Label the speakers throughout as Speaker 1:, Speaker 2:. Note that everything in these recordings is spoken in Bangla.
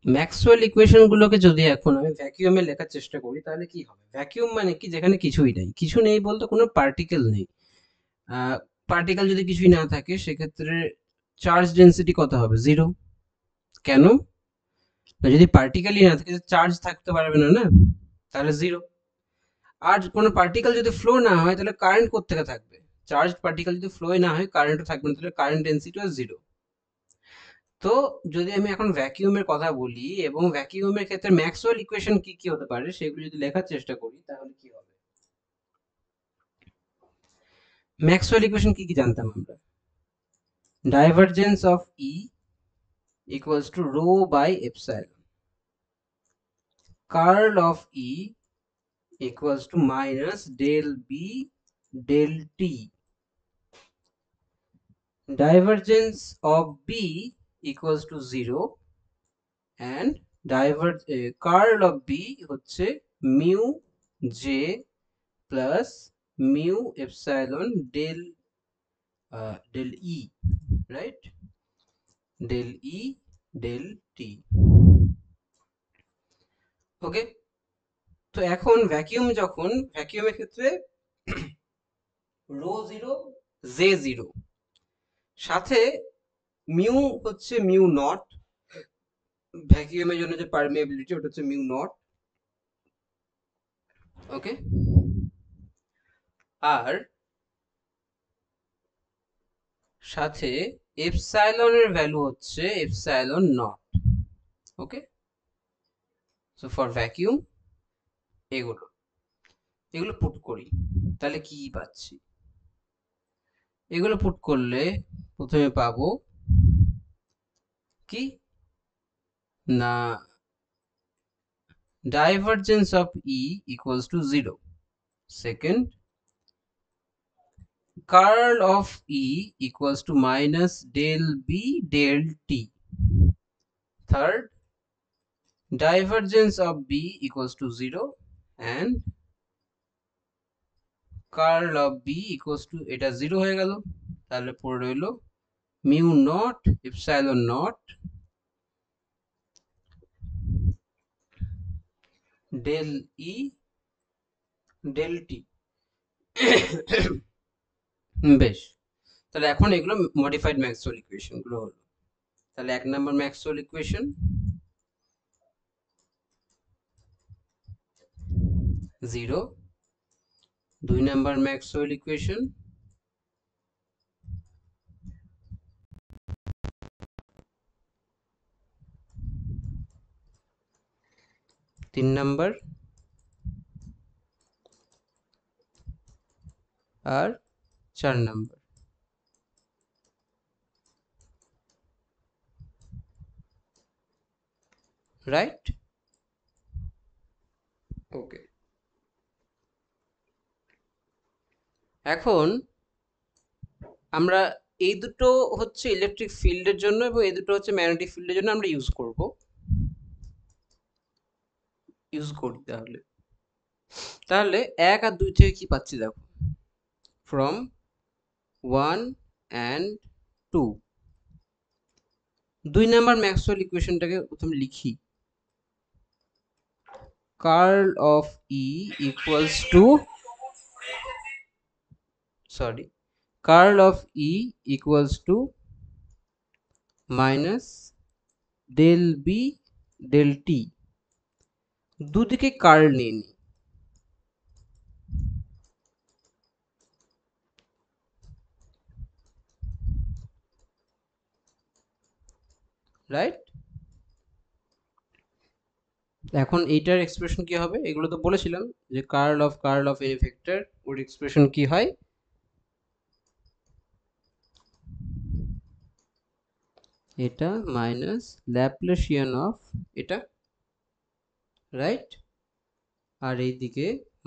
Speaker 1: ম্যাক্সওয়েল ইকুয়েশন গুলোকে যদি এখন আমি ভ্যাকিউমে লেখার চেষ্টা করি তাহলে কি হবে? ভ্যাকিউম মানে কি? যেখানে কিছুই নেই, কিছু নেই বলতে কোনো পার্টিকেল নেই। পার্টিকেল যদি কিছুই না থাকে সেক্ষেত্রে চার্জ ডেন্সিটি কত হবে? জিরো। কেন না? যদি পার্টিকেলই না থাকে চার্জ থাকতে পারবে না, না? তাহলে জিরো। আর কোনো পার্টিকেল যদি ফ্লো না হয় তাহলে কারেন্ট কোত্থেকে থাকবে? চার্জ পার্টিকেল যদি ফ্লো না হয় কারেন্টও থাকবে না, তাহলে কারেন্ট ডেন্সিটিও জিরো। তো যদি আমি এখন ভ্যাকিউমের কথা বলি এবং ভ্যাকিউমের ক্ষেত্রে ম্যাক্সওয়েল ইকুয়েশন কি কি হতে পারে সেগুলো যদি লেখার চেষ্টা করি তাহলে কি হবে? ম্যাক্সওয়েল ইকুয়েশন কি কি জানতাম আমরা? Divergence of E equals to rho by epsilon, curl of E equals to minus del B del T, divergence of B equals to 0 and curl of B হচ্ছে mu J plus mu epsilon del E, right? Del E del T. ওকে, তো এখন যখন ভ্যাকিউমের ক্ষেত্রে রো জিরো জে জিরো, সাথে মিউ হচ্ছে মিউ নট, ভ্যাকিউমের জন্য যে পারমিয়াবিলিটি ওটা হচ্ছে মিউ নট। ওকে, আর সাথে এপসাইলনের ভ্যালু হচ্ছে epsilon not. Okay, so for vacuum এগুলো এগুলো পুট করি তাহলে কি পাচ্ছি? এগুলো পুট করলে প্রথমে পাবো কি না, divergence of E equals two zero. Second, curl of E equals to minus del B del T. Third, divergence of B equals to 0 and curl of B equals to, এটা 0 হয়ে গেল, তাহলে পড়ে রইল mu naught epsilon naught del E del T. বেশ, তাহলে এখন এগুলো মডিফাইড ম্যাক্সওয়েল ইকুয়েশন গুলো হলো। তাহলে 1 নম্বর ম্যাক্সওয়েল ইকুয়েশন 0, 2 নম্বর ম্যাক্সওয়েল ইকুয়েশন 3 নম্বর, আর 4 নম্বর। রাইট? ওকে, এখন আমরা এই দুটো হচ্ছে ইলেকট্রিক ফিল্ডের জন্য এবং এই দুটো হচ্ছে ম্যাগনেটিক ফিল্ডের জন্য আমরা ইউজ করি। তাহলে তাহলে 1 আর 2 থেকে কি পাচ্ছি দেখো, ফ্রম 1 অ্যান্ড 2। 2 নাম্বার ম্যাক্সওয়েল ইকুয়েশনটাকে প্রথমে লিখি, curl of E equals to, sorry, curl of E equals to minus del B del T. দুদিকে কার্ল নিয়ে নিই, রাইট? এখন এইটার এক্সপ্রেশন কি হবে? এগুলো তো বলেছিলাম যে কার্ল অফ এনি ভেক্টর, ওর এক্সপ্রেশন কি হয়? এটা মাইনাস ল্যাপ্লাসিয়ান অফ এটা, রাইট? আর এইদিকে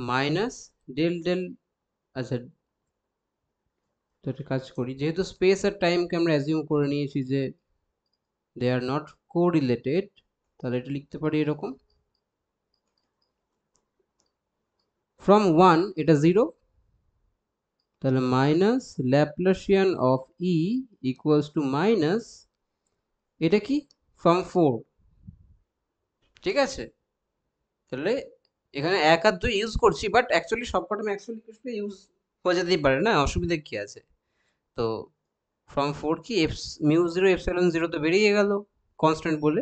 Speaker 1: মাইনাস ডেল ডেল। আচ্ছা, তো একটা কাজ করি, যেহেতু স্পেস আর টাইমকে আমরা অ্যাজিউম করে নিয়েছি যে দে আর নট কোরিলেটেড, তাহলে এটা লিখতে পারি এরকম, ফ্রম 1 এটা 0, তাহলে minus Laplacian of E equals to minus, এটা কি, ফ্রম 4, ঠিক আছে? তাহলে এখানে 1 আর 2 ইউজ করছি, বাট অ্যাকচুয়ালি সবকটা ম্যাক্সওয়েল ইকুয়েশন ইউজ হয়ে যেতেই পারে না, অসুবিধা কি আছে? তো ফ্রম 4 কি মিউ জিরো এপসাইলন জিরো তো বেরিয়ে গেল কনস্ট্যান্ট বলে।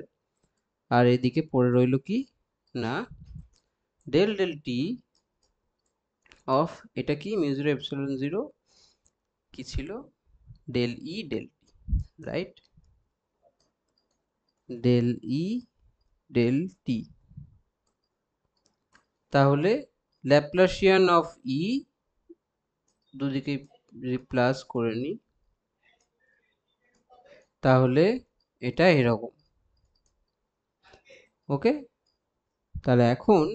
Speaker 1: আর এদিকে পড়ে রইল কি না, ডেল ডেল টি অফ, এটা কি মিউ জিরো এপসাইলন জিরো কি ছিল, ডেল ই ডেল টি, রাইট? ডেল ই ডেল টি, তাহলে ল্যাপ্লাসিয়ান অফ ই, দুদিকে রিপ্লাস করে নিই, তাহলে এটা এরকম। ওকে, তাহলে এখন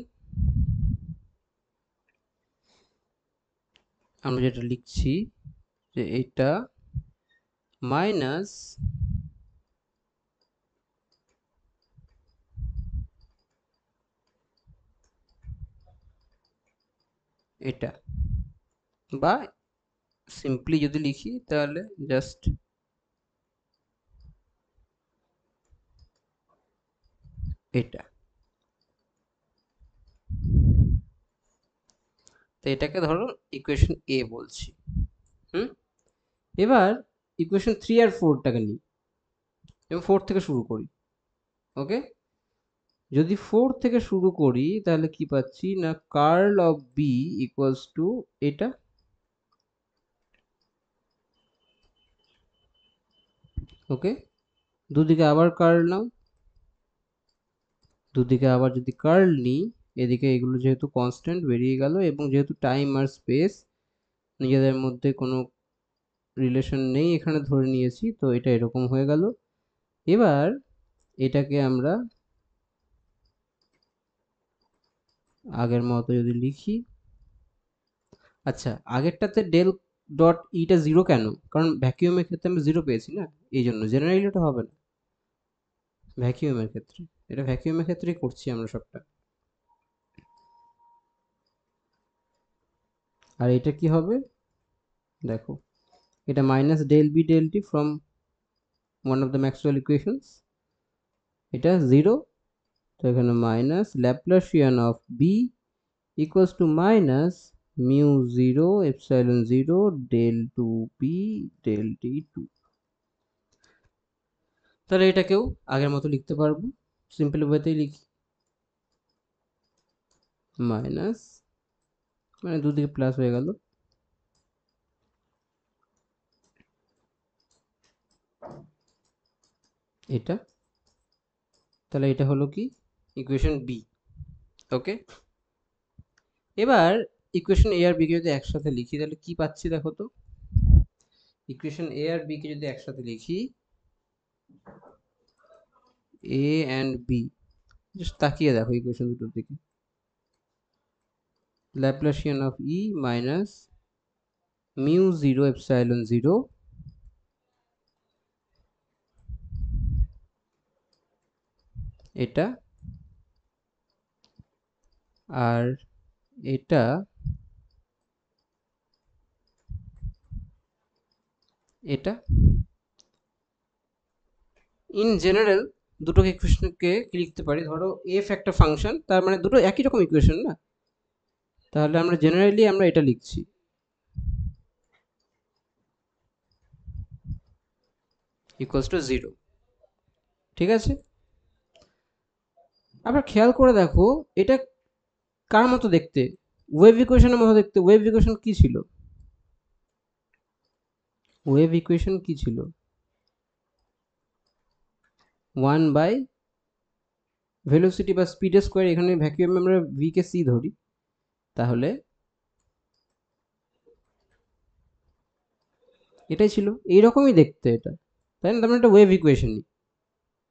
Speaker 1: আমরা যেটা লিখছি যে এটা মাইনাস এটা, বা সিম্পলি যদি লিখি তাহলে জাস্ট এটা। তো এটাকে ধরো ইকুয়েশন এ বলছি। হুম, এবার ইকুয়েশন 3 আর 4টাকে নিই এবং 4 থেকে শুরু করি। ওকে, যদি 4 থেকে শুরু করি তাহলে কি পাচ্ছি না, curl of B equals to এটা। ওকে, দুদিকে আবার কার্ল নাও, দুদিকে আবার যদি কার্ল নিই, এদিকে এগুলো যেহেতু কনস্ট্যান্ট বেরিয়ে গেল, এবং যেহেতু টাইম আর স্পেস নিজেদের মধ্যে কোনো রিলেশন নেই এখানে ধরে নিয়েছি, তো এটা এরকম হয়ে গেল। এবার এটাকে আমরা আগের মতো যদি লিখি, আচ্ছা আগেরটাতে ডেল ডট ইটা জিরো কেন, কারণ ভ্যাকিউমের ক্ষেত্রে আমরা জিরো পেয়েছি না, এই জন্য। জেনারেলি ওটা হবে না ভ্যাকিউমের ক্ষেত্রে, এটা ভ্যাকিউমের ক্ষেত্রেই করছি আমরা সবটা। আর এটা কি হবে দেখো, এটা minus del B del T from one of the Maxwell equations, এটা জিরো, তো এখানে minus Laplacian of B equals to minus mu zero epsilon zero del two B del T two. তাহলে এটাকেও আগের মতো লিখতে পারবো, সিম্পল ওয়েতেই লিখি, মাইনাস মানে দুদিকে প্লাস হয়ে গেল, এটা। তাহলে এটা হলো কি ইকুয়েশন বি। ওকে, এবার ইকুয়েশন এ আর বি কে যদি একসাথে লিখি তাহলে কি পাচ্ছি দেখো তো, ইকুয়েশন এ আর বি কে যদি একসাথে লিখি, এ অ্যান্ড বি, জাস্ট তাকিয়ে দেখো ইকুয়েশন দুটোর দিকে, Laplacian of E minus mu zero epsilon zero, এটা, আর এটা, এটা। ইন জেনারেল দুটোকে ইকুয়েশনকে কি লিখতে পারি, ধরো এফ একটা ফাংশন, তার মানে দুটো একই রকম ইকুয়েশন না, তাহলে আমরা জেনারেলি আমরা এটা লিখছি, ইকুয়ালস টু জিরো। ঠিক আছে, আবার খেয়াল করে দেখো এটা কার মতো দেখতে, ওয়েভ ইকুয়েশনের মতো দেখতে। ওয়েভ ইকুয়েশন কি ছিল, ওয়েভ ইকুয়েশন কি ছিল, 1 বাই ভেলোসিটি বা স্পিডের স্কোয়ার, এখানে ভ্যাকুয়ামে আমরা ভি কে সি ধরি, তাহলে এটাই ছিল, এইরকমই দেখতে এটা, তাই না? তার মানে এটা ওয়েভ ইকুয়েশনই।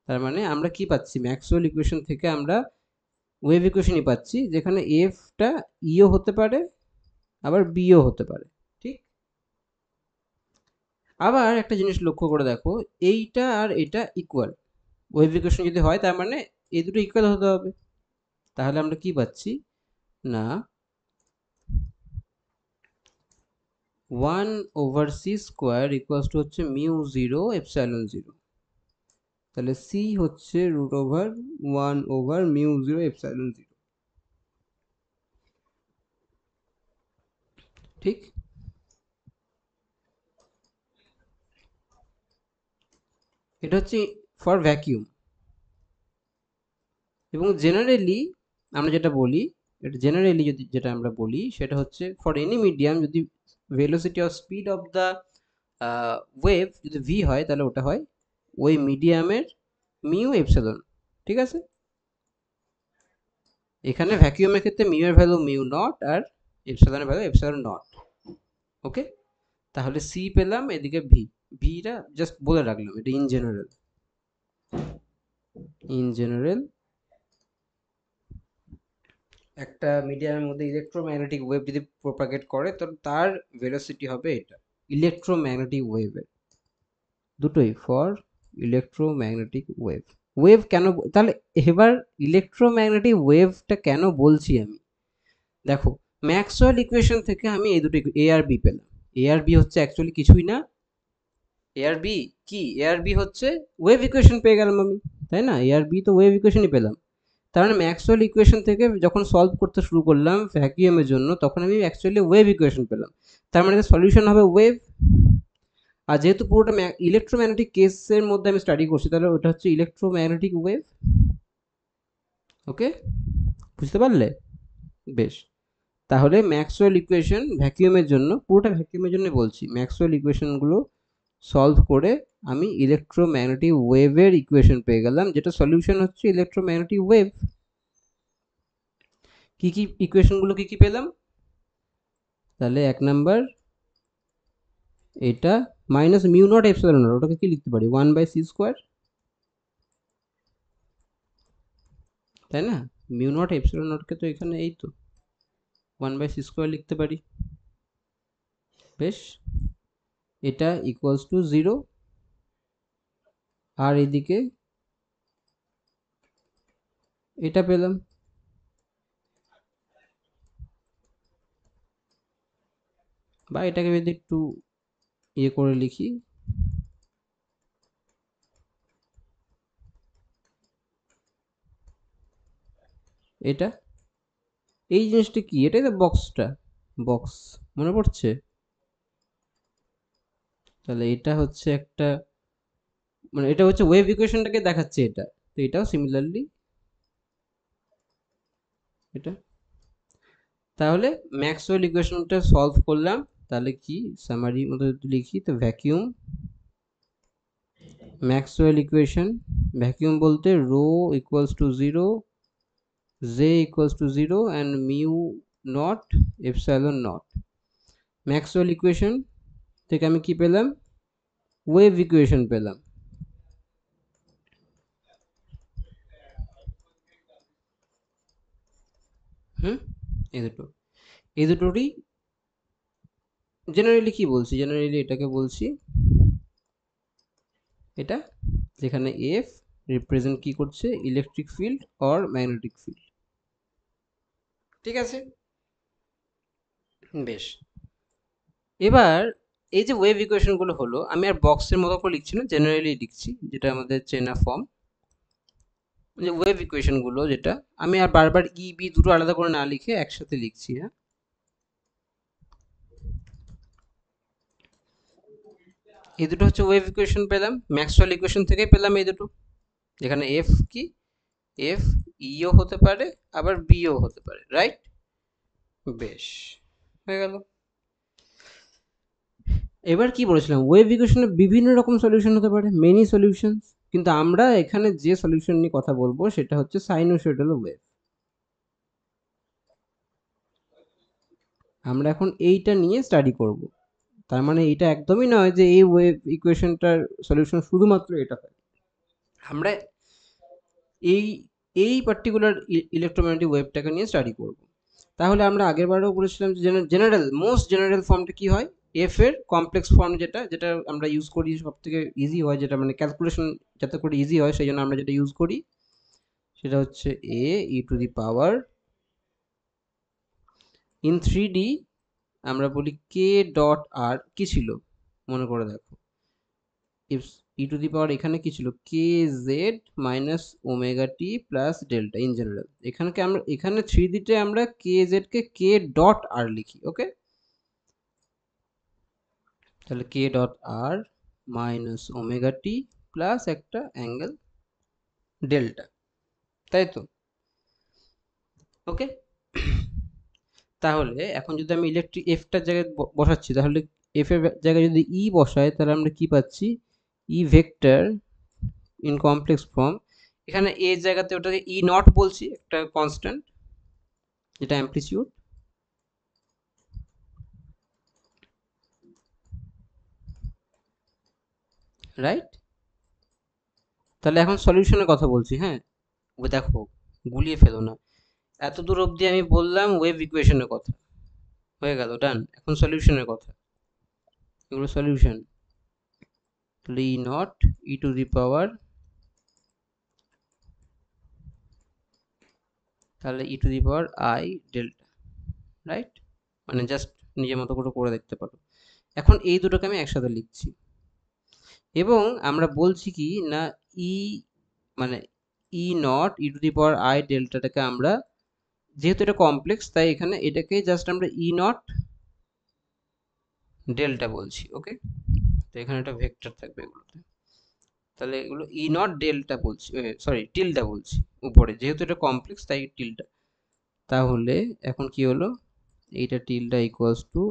Speaker 1: তার মানে আমরা কি পাচ্ছি, ম্যাক্সওয়েল ইকুয়েশন থেকে আমরা ওয়েভ ইকুয়েশনই পাচ্ছি, যেখানে এফটা ইও হতে পারে আবার বিও হতে পারে। ঠিক, আবার একটা জিনিস লক্ষ্য করে দেখো, এইটা আর এটা ইকুয়াল, ওয়েভ ইকুয়েশন যদি হয় তার মানে এই দুটো ইকুয়াল হতে হবে। তাহলে আমরা কি পাচ্ছি না, 1 over C square equals to হচ্ছে মিউ জিরো এপসাইলন জিরো। তাহলে সি হচ্ছে √1/μ0ε0, ঠিক? এটা হচ্ছে ফর ভ্যাকিউম। এবং জেনারেলি আমরা যেটা বলি, এটা জেনারেলি যদি যেটা আমরা বলি সেটা হচ্ছে ফর এনি মিডিয়াম যদি velocity of speed of the wave যদি ভি হয় তাহলে ওটা হয় ওই মিডিয়ামের মিউ এপসিলন, ঠিক আছে? এখানে ভ্যাকিউমের ক্ষেত্রে মিউ এর value mu not R এপসিলনের value epsilon not. ওকে, তাহলে সি পেলাম, এদিকে ভি, ভিটা জাস্ট বলে রাখলাম, এটা ইন জেনারেল। ইন জেনারেল একটা মিডিয়ামের মধ্যে ইলেকট্রোম্যাগনেটিক ওয়েভ যদি প্রপাগেট করে তো তার ভেলোসিটি হবে এটা, ইলেকট্রোম্যাগনেটিক ওয়েভের, দুটোই ফর ইলেকট্রোম্যাগনেটিক ওয়েভ। ওয়েভ কেন তাহলে এবার ইলেকট্রোম্যাগনেটিক ওয়েভটা কেন বলছি আমি? দেখো, ম্যাক্সওয়েল ইকুয়েশন থেকে আমি এই দুটো এ আর বি পেলাম। এ আর বি হচ্ছে অ্যাকচুয়ালি কিছুই না, এ আর বি কি, এ আর বি হচ্ছে ওয়েভ ইকুয়েশন পেয়ে গেলাম আমি, তাই না? এ আর বি তো ওয়েভ ইকুয়েশনই পেলাম। তার মানে ম্যাক্সওয়েল ইকুয়েশন থেকে যখন সলভ করতে শুরু করলাম ভ্যাকুয়ামের জন্য তখন আমি অ্যাকচুয়ালি ওয়েভ ইকুয়েশন পেলাম। তার মানে সলিউশন হবে ওয়েভ। আর যেহেতু পুরোটা ইলেকট্রোম্যাগনেটিক কেসের মধ্যে আমি স্টাডি করছি তাহলে ওটা হচ্ছে ইলেকট্রোম্যাগনেটিক ওয়েভ। ওকে, বুঝতে পারলে? বেশ, তাহলে ম্যাক্সওয়েল ইকুয়েশন ভ্যাকুয়ামের জন্য, পুরোটা ভ্যাকুয়ামের জন্য বলছি, ম্যাক্সওয়েল ইকুয়েশনগুলো সলভ করে আমি ইলেকট্রোম্যাগনেটিক ওয়েভের ইকুয়েশন পেয়ে গেলাম, যেটা সলিউশন হচ্ছে ইলেকট্রোম্যাগনেটিক ওয়েভ। কি কি ইকুয়েশনগুলো কি কি পেলাম? তাহলে এক নাম্বার এটা minus mu not epsilon not, ওটাকে কি লিখতে পারি 1/c², তাই না? মিউ নট এপসিলন নটকে তো এখানে এই তো 1/c² লিখতে পারি। বেশ, এটা ইকুয়ালস টু 0, আর এদিকে এটা পেলাম। বা এটাকে যদি একটু ইয়ে করে লিখি, এটা এই জিনিসটা কি, এটাই তো বক্সটা, বক্স মনে পড়ছে? তাহলে এটা হচ্ছে একটা, মানে এটা হচ্ছে ওয়েভ ইকুয়েশনটাকে দেখাচ্ছে এটা, তো এটাও সিমিলারলি এটা। তাহলে ম্যাক্সওয়েল ইকুয়েশনটা সলভ করলাম, তাহলে কি সামারি মতো যদি লিখি তো ভ্যাকিউম, ম্যাক্সওয়েল ইকুয়েশন ভ্যাকিউম বলতে rho equals to 0, J equals to 0 and mu naught epsilon naught. Maxwell equation থেকে আমি কি পেলাম? ওয়েভ ইকুয়েশন পেলাম। এই দুটো, এই দুটোরই জেনারেলি কি বলছি, জেনারেলি এটাকে বলছি, এটা যেখানে এফ রিপ্রেজেন্ট কি করছে, electric field or magnetic field, ঠিক আছে? বেশ, এবার এই যে ওয়েভ ইকুয়েশনগুলো হলো আমি আর বক্সের মতো করে লিখছি না, জেনারেলি লিখছি, যেটা আমাদের চেনা ফর্ম। যে ওয়েভ ইকুয়েশনগুলো যেটা আমি আর বারবার ই বি দুটো আলাদা করে না লিখে একসাথে লিখছি, হ্যাঁ? এই দুটো হচ্ছে ওয়েভ ইকুয়েশন পেলাম, ম্যাক্সওয়েল ইকুয়েশন থেকে পেলাম এই দুটো, যেখানে এফ কি, এফ ইও হতে পারে আবার বিও হতে পারে, রাইট? বেশ, হয়ে গেল। এবার কি বলেছিলাম, ওয়েভ ইকুয়েশনের বিভিন্ন রকম সলিউশন হতে পারে, মেনি সলিউশন, কিন্তু আমরা এখানে যে সলিউশন নিয়ে কথা বলবো সেটা হচ্ছে সাইনোসয়েডাল ওয়েভ। আমরা এখন এইটা নিয়ে স্টাডি করব। তার মানে এটা একদমই নয় যে এই ওয়েভ ইকুয়েশনটার সলিউশন শুধুমাত্র এটা হয়। আমরা এই এই পার্টিকুলার ইলেকট্রোম্যাগনেটিক ওয়েভটাকে নিয়ে স্টাডি করব। তাহলে আমরা আগের বারেও বলেছিলাম যে জেনারেল মোস্ট জেনারেল ফর্মটা কি হয়, এফ এর কমপ্লেক্স ফর্ম, যেটা যেটা আমরা ইউজ করি সব থেকে ইজি হয়, যেটা মানে ক্যালকুলেশন যাতে করে ইজি হয় সেই জন্য আমরা যেটা ইউজ করি সেটা হচ্ছে এ ই to the power in 3D আমরা বলি কে ডট আর, কি ছিল মনে করে দেখো, ই টু দি পাওয়ার এখানে কি ছিল, k z minus omega T plus delta in general. এখানে 3D-তে আমরা কে জেড কে কে ডট আর লিখি। ওকে, তাহলে কে ডট আর মাইনাস ওমেগা টি প্লাস একটা অ্যাঙ্গেল ডেল্টা, তাই তো? ওকে, তাহলে এখন যদি আমি ইলেকট্রিক এফটার জায়গায় বসাচ্ছি, তাহলে এফ এর জায়গায় যদি ই বসাই, তাহলে আমরা কি পাচ্ছি, E vector in complex form. এখানে এ জায়গাতে ওটাকে ই নট বলছি, একটা কনস্ট্যান্ট যেটা অ্যাম্পলিটিউড, রাইট? তাহলে এখন সলিউশনের কথা বলছি। হ্যাঁ, ও দেখো, গুলিয়ে ফেলো না, এত দূর অবধি আমি বললাম ওয়েভ ইকুয়েশনের কথা, হয়ে গেল, ডান। এখন সলিউশনের কথা, এগুলো সলিউশন। তাহলে ই naught E to the power, তাহলে e to the power I delta, right? মানে জাস্ট নিজের মতো করে করে দেখতে পারো। এখন এই দুটোকে আমি একসাথে লিখছি, এবং আমরা বলছি কি না, ই মানে e naught E to the power i ডেল্টাটাকে আমরা, যেহেতু এটা কমপ্লেক্স, তাই এখানে এটাকে জাস্ট আমরা ই নট ডেল্টা বলছি। ওকে, তো এখানে একটা ভেক্টর থাকবে এগুলোতে, তাহলে এগুলো ই নট ডেল্টা বলছি, সরি টিল্ডা বলছি উপরে, যেহেতু এটা কমপ্লেক্স তাই টিল্ডা। তাহলে এখন কি হলো, এইটা টিল্ডা ইকুয়ালস টু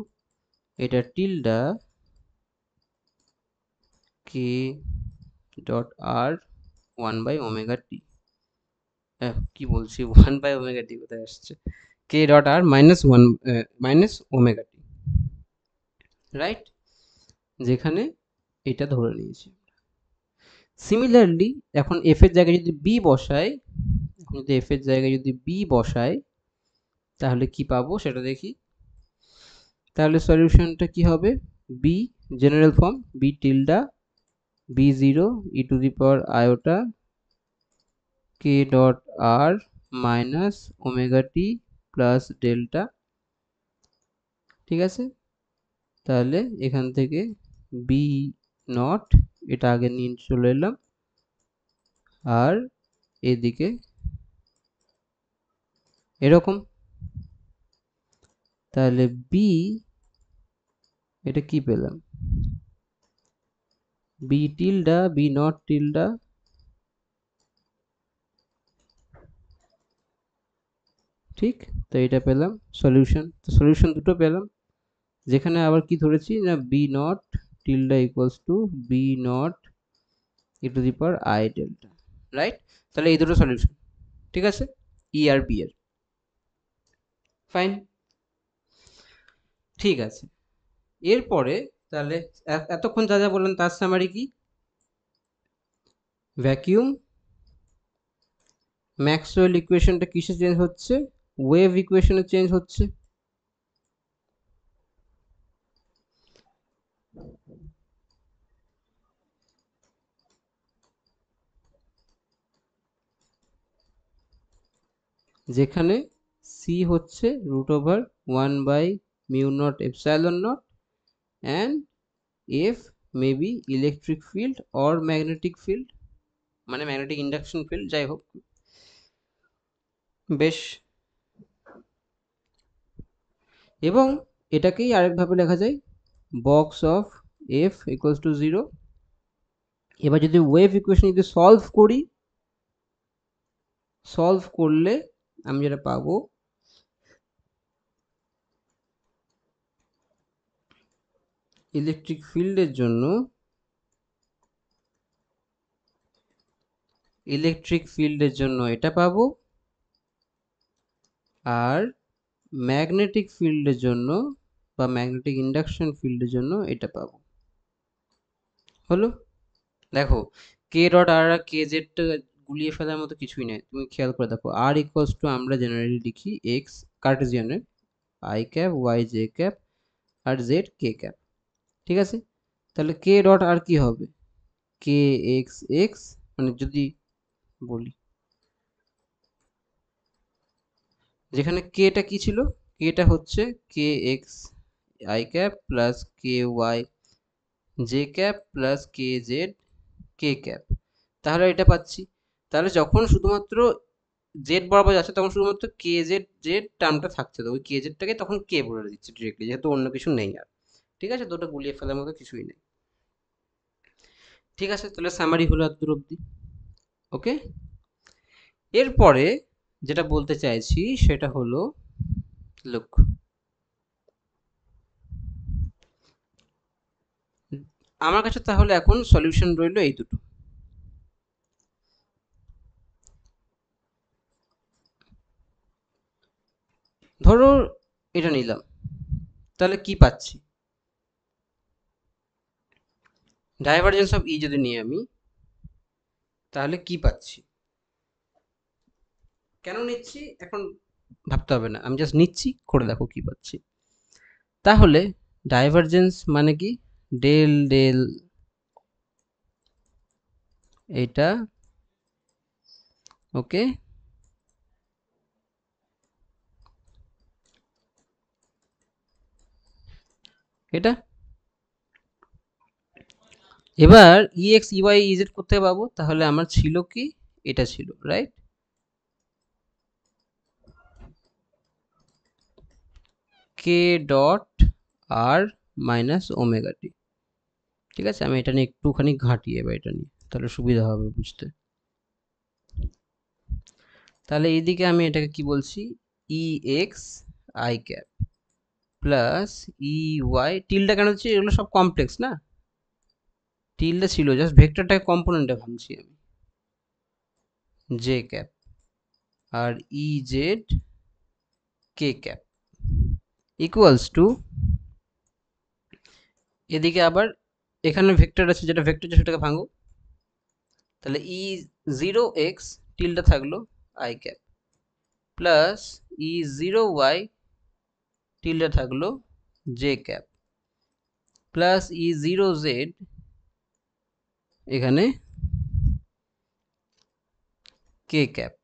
Speaker 1: এটা টিল্ডা কে ডট আর 1/ওমেগা টি, কি বলছি 1/ওমেগা টি কোথায় আসছে, কে ডট আর মাইনাস ওমেগা টি, রাইট? যেখানে এটা ধরে নিয়েছি। সিমিলারলি এখন এফ এর জায়গায় যদি বি বসাই, যদি এফ এর জায়গায় যদি বি বসাই, তাহলে কি পাবো সেটা দেখি। তাহলে সলিউশনটা কি হবে, B general form, B tilde B zero E to the power iota K dot R minus omega T plus delta, ঠিক আছে? তাহলে এখান থেকে বি নট এটা আগে নিয়ে চলে এলাম, আর এদিকে এরকম, তাহলে বি এটা কি পেলাম, B tilde B naught tilde, ঠিক? তো এটা পেলাম সলিউশন। তো সলিউশন দুটো পেলাম, যেখানে আবার কি ধরেছি না, B naught tilde equals to B naught E to the power I delta, right? তাহলে এই দুটো সলিউশন, ঠিক আছে, ই আর বি এর। ফাইন, ঠিক আছে। এরপরে তাহলে এতক্ষণ যা যা বললাম তার সামারি কি, ভ্যাকিউম ম্যাক্সওয়েল ইকুয়েশনটা কিসে চেঞ্জ হচ্ছে, ওয়েভ ইকুয়েশনে চেঞ্জ হচ্ছে। যেখানে সি হচ্ছে √1/μ0 and F may be electric field or magnetic field, মানে ম্যাগনেটিক ইন্ডাকশন ফিল্ড, যাই হোক। বেশ, এবং এটাকেই আরেকভাবে লেখা যায় box of F equals to 0। এবার যদি ওয়েভ ইকুয়েশন যদি সলভ করলে আমি যেটা পাবো, ইলেকট্রিক ফিল্ডের জন্য এটা পাবো, আর ম্যাগনেটিক ফিল্ডের জন্য বা ম্যাগনেটিক ইন্ডাকশন ফিল্ডের জন্য এটা পাবো। হলো, দেখো কে ডট আর কে জেডটা গুলিয়ে ফেলার মতো কিছুই নেই, তুমি খেয়াল করে দেখো। আর ইকুয়ালস টু আমরা জেনারেলি লিখি এক্স কার্টেসিয়ানের, i cap y j cap আর জেড কে ক্যাপ, ঠিক আছে? তাহলে কে ডট আর কি হবে, কে এক্স এক্স, মানে যদি বলি, যেখানে কেটা কি ছিল, কেটা হচ্ছে k x i cap plus k y j cap plus k z K cap, তাহলে এটা পাচ্ছি। তাহলে যখন শুধুমাত্র জেড বরাবর যাচ্ছে তখন শুধুমাত্র কে জেড জেড টার্মটা থাকছে, তো ওই কে জেডটাকে তখন কে বলে দিচ্ছে ডিরেক্টলি, যেহেতু অন্য কিছু নেই আর। ঠিক আছে, তো ওটা গুলিয়ে ফেলার মতো কিছুই নেই। ঠিক আছে, তাহলে সামারি হলো এত দূর অব্দি। ওকে, এরপরে যেটা বলতে চাইছি সেটা হলো, লুক, আমার কাছে তাহলে এখন সলিউশন রইলো এই দুটো। ধরো এটা নিলাম, তাহলে কি পাচ্ছি, ডাইভারজেন্স অফ ই যদি নিই আমি, তাহলে কি পাচ্ছি। কেন নিচ্ছি এখন ভাবতে হবে না, আমি জাস্ট নিচ্ছি, করে দেখো কি পাচ্ছি। তাহলে ডাইভারজেন্স মানে কি, ডেল ডেল এটা, ওকে, এটা। এবার ই এক্স ইওয়াই ইজেড কোথায় পাবো, তাহলে আমার ছিল কি, এটা ছিল, রাইট, কে ডট আর মাইনাস ওমেগা টি। ঠিক আছে, আমি এটা নিয়ে একটুখানি ঘাঁটি এবার এটা নিয়ে, তাহলে সুবিধা হবে বুঝতে। তাহলে এইদিকে আমি এটাকে কি বলছি, e x i cap plus e y, tilde কেন হচ্ছে, এগুলো সব কমপ্লেক্স না, টিলটা ছিল জাস্ট ভেক্টরটাকে কম্পোনেন্টে ভাঙছি আমি, জে ক্যাপ আর E Z K cap equals to, এদিকে আবার এখানে ভেক্টর আছে, যেটা ভেক্টর আছে সেটাকে ভাঙো, তাহলে ই জিরো এক্স টিলটা থাকলো i cap plus e zero y tilde থাকলো j cap plus e zero z এখানে কে ক্যাপ,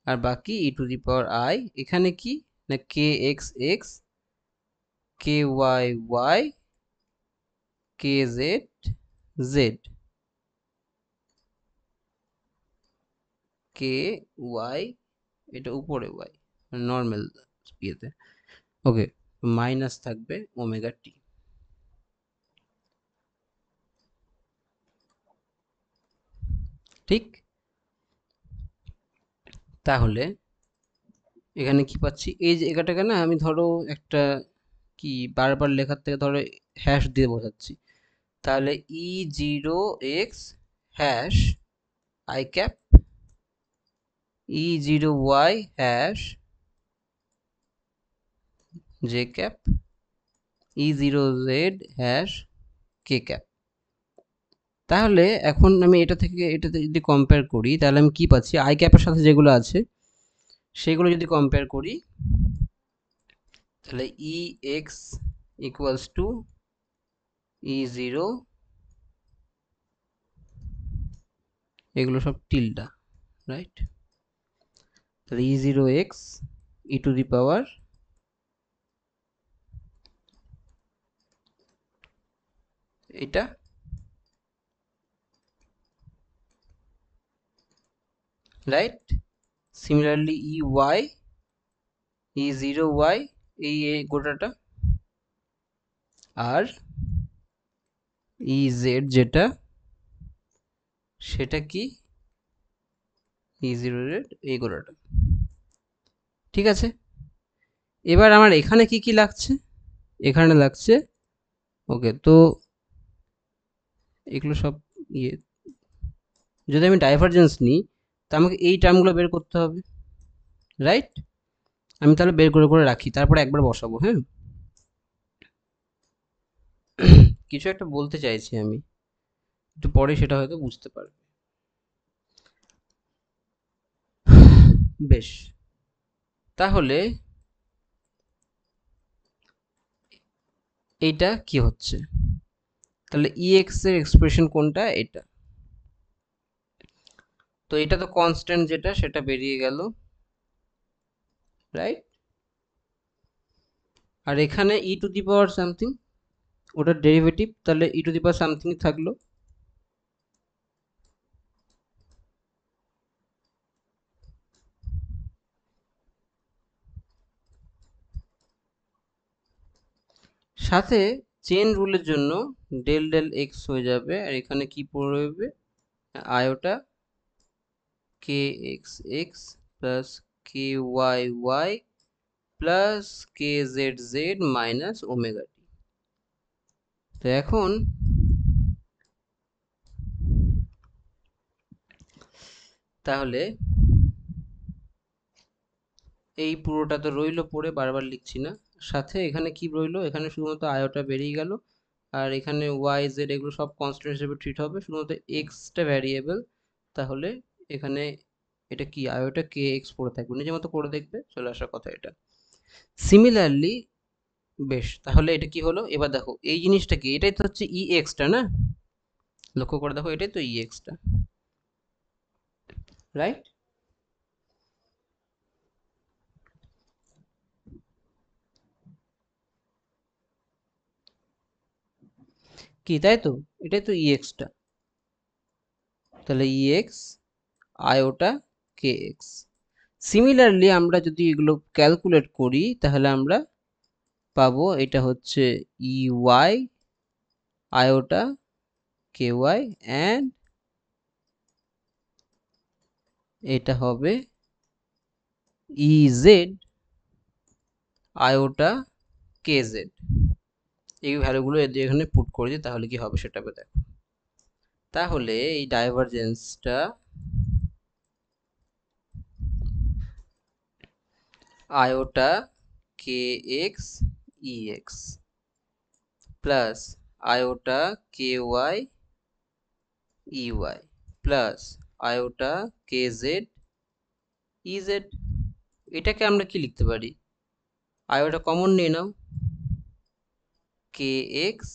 Speaker 1: আর বাকি ই টু দি পাওয়ার আই, এখানে কি না কে x x k Y Y কে জেড জেড কে ওয়াই, এটা উপরে ওয়াই নর্মাল ইয়েতে, ওকে, মাইনাস থাকবে ওমেগা টি। ঠিক, তাহলে এখানে কি পাচ্ছি, এই যে এটাকে না আমি ধরো একটা কি বারবার লেখার থেকে ধরো হ্যাশ দিয়ে বোঝাচ্ছি, তাহলে ই zero X hash I cap E zero Y hash J cap E zero Z hash K cap. তাহলে এখন আমি এটা থেকে এটাতে যদি কম্পেয়ার করি, তাহলে আমি কি পাচ্ছি, আই ক্যাপের সাথে যেগুলো আছে সেগুলো যদি কম্পেয়ার করি, তাহলে e x equals to e zero, এগুলো সব টিলডা, রাইট, তাহলে ই zero x e to the power এটা, right, similarly e y e zero y এই গোটাটা, আর ই জেড যেটা সেটা কি ই জিরো জেড এই গোটাটা। ঠিক আছে, এবার আমার এখানে কি কি লাগছে, এখানে লাগছে, ওকে, তো এগুলো সব ইয়ে, যদি আমি ডাইভারজেন্স নিই তা আমাকে এই টার্মগুলো বের করতে হবে, রাইট, আমি তাহলে বের করে করে রাখি, তারপরে একবার বসাবো, হ্যাঁ। কিছু একটা বলতে চাইছি আমি, একটু পরে সেটা হয়তো বুঝতে পারবে। বেশ, তাহলে এইটা কি হচ্ছে, তাহলে ই এক্স এর এক্সপ্রেশন কোনটা, এটা, তো এটা তো কনস্ট্যান্ট যেটা সেটা বেরিয়ে গেল, রাইট, আর এখানে ই টু দি পাওয়ার সামথিং ওটার ডেরিভেটিভ, তাহলে e to the power something থাকলো, সাথে চেন রুলের জন্য ডেল ডেল এক্স হয়ে যাবে, আর এখানে কি পড়বে, iota k x x plus k Y Y plus k Z Z minus omega টি। তো এখন তাহলে এই পুরোটা তো রইলো পড়ে, বারবার লিখছি না। সাথে এখানে কি রইলো, এখানে শুধুমাত্র আয়োটা বেরিয়ে গেল, আর এখানে ওয়াই জেড এগুলো সব কনস্ট্যান্ট হিসেবে ট্রিট হবে, শুধুমাত্র এক্সটা ভ্যারিয়েবল। তাহলে এখানে এটা কি, আয়োটা কে এক্স পড়ে থাকবে, নিজের মতো করে দেখবে, চলে আসার কথা এটা। সিমিলারলি বেশ, তাহলে এটা কি হলো, এবার দেখো এই জিনিসটা কি, এটাই তো হচ্ছে ই এক্সটা না, লক্ষ্য করে দেখো এটাই তো ই এক্সটা, রাইট? কি, তাই তো, এটাই তো ই এক্সটা। তাহলে e x iota k x. Similarly আমরা যদি এগুলো ক্যালকুলেট করি তাহলে আমরা পাবো এটা হচ্ছে E Y iota K Y, and এটা হবে ই জেড আয়োটা কে জেড। এই ভ্যালুগুলো এখানে পুট করে দিই, তাহলে কি হবে সেটা দেখো। তাহলে এই ডাইভারজেন্সটা iota k x e x plus iota কে y e y plus iota কে জেড ই জেড। এটাকে আমরা কি লিখতে পারি, আয়োটা কমন নিয়ে নাও, k x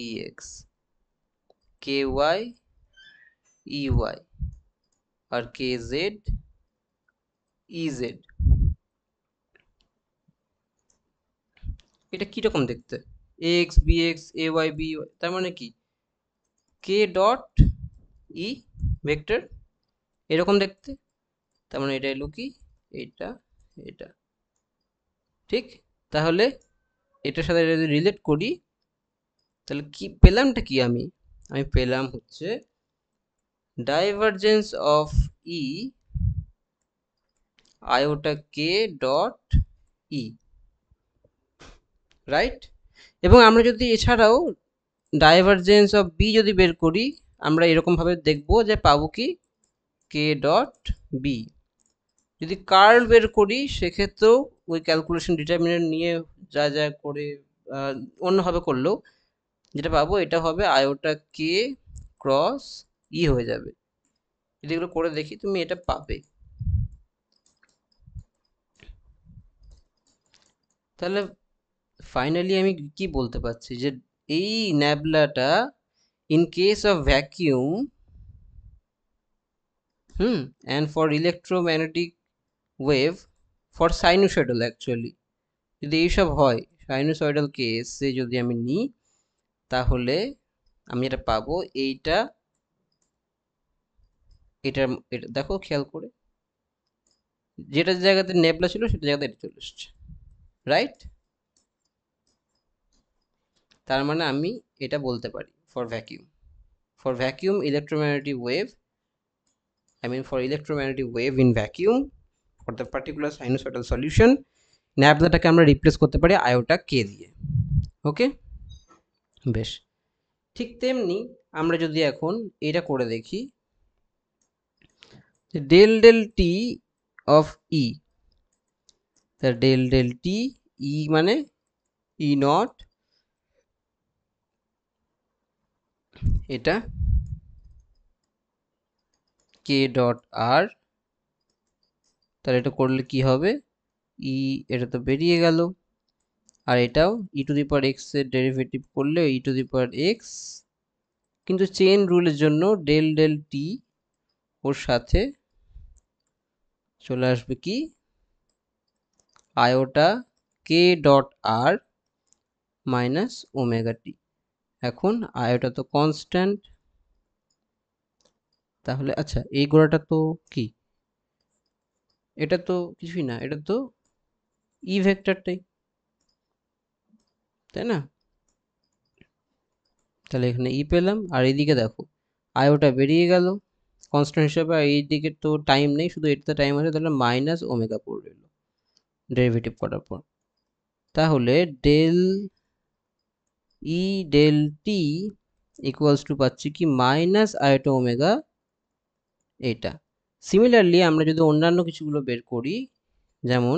Speaker 1: e x k y e y আর কে জেড ই জেড। এটা কিরকম দেখতে, x b x a y b y, তার মানে কি কে ডট ই ভেক্টর, এরকম দেখতে। তার মানে এটা এলো কি, এটা এটা ঠিক। তাহলে এটার সাথে যদি রিলেট করি তাহলে কি পেলামটা কি, আমি আমি পেলাম হচ্ছে divergence of E iota K dot E, right? এবং আমরা যদি এছাড়াও ডাইভারজেন্স অফ বি যদি বের করি, আমরা এরকম ভাবে দেখবো যে পাবো কি কে ডট বি। যদি কার্ল বের করি সেক্ষেত্রেও ওই ক্যালকুলেশন ডিটারমিনেন্ট নিয়ে যা যা করে অন্যভাবে করলেও যেটা পাবো এটা হবে আয়োটা কে ক্রস ই হয়ে যাবে। যদি এগুলো করে দেখি তুমি এটা পাবে। তাহলে ফাইনালি আমি কি বলতে পারছি, যে এই ন্যাবলাটা in case of vacuum and for electromagnetic wave for sinusoidal actually, যদি এইসব হয় সাইনোসয়েডাল কেসে যদি আমি নিই তাহলে আমি এটা পাবো, এইটা এটা দেখো খেয়াল করে, যেটা জায়গাতে নেবলা ছিল সেটা জায়গাতে এটা চলে এসছে, রাইট? তার মানে আমি এটা বলতে পারি for vacuum electromagnetic wave, I mean for electromagnetic wave in vacuum for the particular sinusoidal solution, ন্যাবলাটাকে আমরা রিপ্লেস করতে পারি আয়োটা কে দিয়ে। ওকে, বেশ। ঠিক তেমনি আমরা যদি এখন এটা করে দেখি, del del t of e, del del t e মানে ই নট, এটা কে ডট আর, তাহলে এটা করলে কি হবে, ই এটা তো বেরিয়ে গেল, আর এটাও ই টু দি পাওয়ার এক্স এর ডেরিভেটিভ করলে ই টু দি পাওয়ার এক্স, কিন্তু চেন রুলের জন্য ডেল ডেল টি ওর সাথে চলে আসবে কি iota K dot R minus omega টি। এখন আয়োটা তো কনস্ট্যান্ট, তাহলে আচ্ছা এই গোড়াটা তো কি, এটা তো কিছুই না, এটা তো ই ভেক্টরটাই, তাই না? তাহলে এখানে ই পেলাম, আর এইদিকে দেখো আয়োটা বেরিয়ে গেল কনস্ট্যান্ট হিসাবে, আর এইদিকে তো টাইম নেই, শুধু এটাতে টাইম আছে, তাহলে মাইনাস ওমেগা পড়ে রইল ডেরিভেটিভ করার পর। তাহলে del E del T equals to পাচ্ছি কি মাইনাস আয়োটা ওমেগা এটা। সিমিলারলি আমরা যদি অন্যান্য কিছুগুলো বের করি, যেমন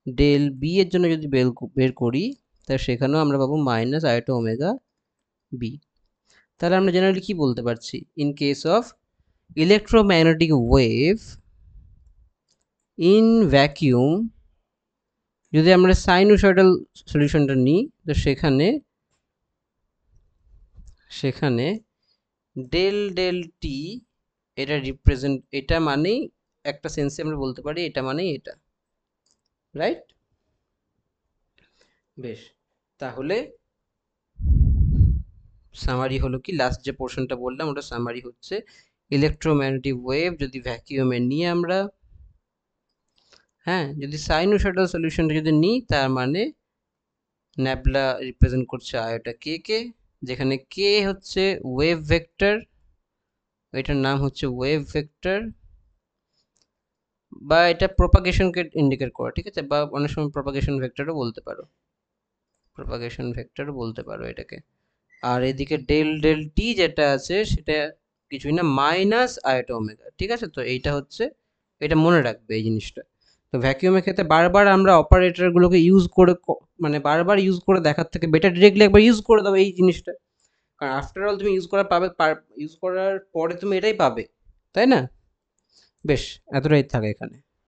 Speaker 1: ডেল বি এর জন্য যদি বের করি, তাহলে সেখানেও আমরা পাবো মাইনাস আয়োটা ওমেগা বি। তাহলে আমরা জেনারেলি কি বলতে পারছি, in case of electromagnetic wave in vacuum, যদি আমরা সাইনোসয়েডাল সলিউশনটা নিই, তো সেখানে ডেল ডেল টি এটা রিপ্রেজেন্ট, এটা মানেই একটা সেন্সে আমরা বলতে পারি এটা মানেই এটা, রাইট? বেশ, তাহলে সামারি হলো কি, লাস্ট যে পোর্শনটা বললাম ওটা সামারি হচ্ছে, ইলেকট্রোম্যাগনেটিক ওয়েভ যদি ভ্যাকিউমে নিই আমরা, হ্যাঁ, যদি সাইনোসয়েডাল সলিউশনটা যদি নিই, তার মানে ন্যাবলা রিপ্রেজেন্ট করছে আয়োটা কে কে, যেখানে কে হচ্ছে ওয়েভ ভেক্টর, এটার নাম হচ্ছে ওয়েভ ভেক্টর, বা এটা প্রপাগেশনকে ইন্ডিকেট করে, ঠিক আছে, বা অনেক সময় প্রপাগেশন ভেক্টরও বলতে পারো, এটাকে। আর এদিকে ডেল ডেল টি যেটা আছে সেটা কিছুই না, মাইনাস আয়োটা ওমেগা, ঠিক আছে। তো এইটা হচ্ছে, এটা মনে রাখবে এই জিনিসটা। তো ভ্যাকিউমের ক্ষেত্রে বারবার আমরা অপারেটরগুলোকে ইউজ করে মানে বারবার ইউজ করে দেখার থেকে বেটার ডিরেক্টলি একবার ইউজ করে দাও এই জিনিসটা, কারণ আফটার অল তুমি ইউজ করার পরে তুমি এটাই পাবে, তাই না? বেশ, এতটাই থাকে এখানে।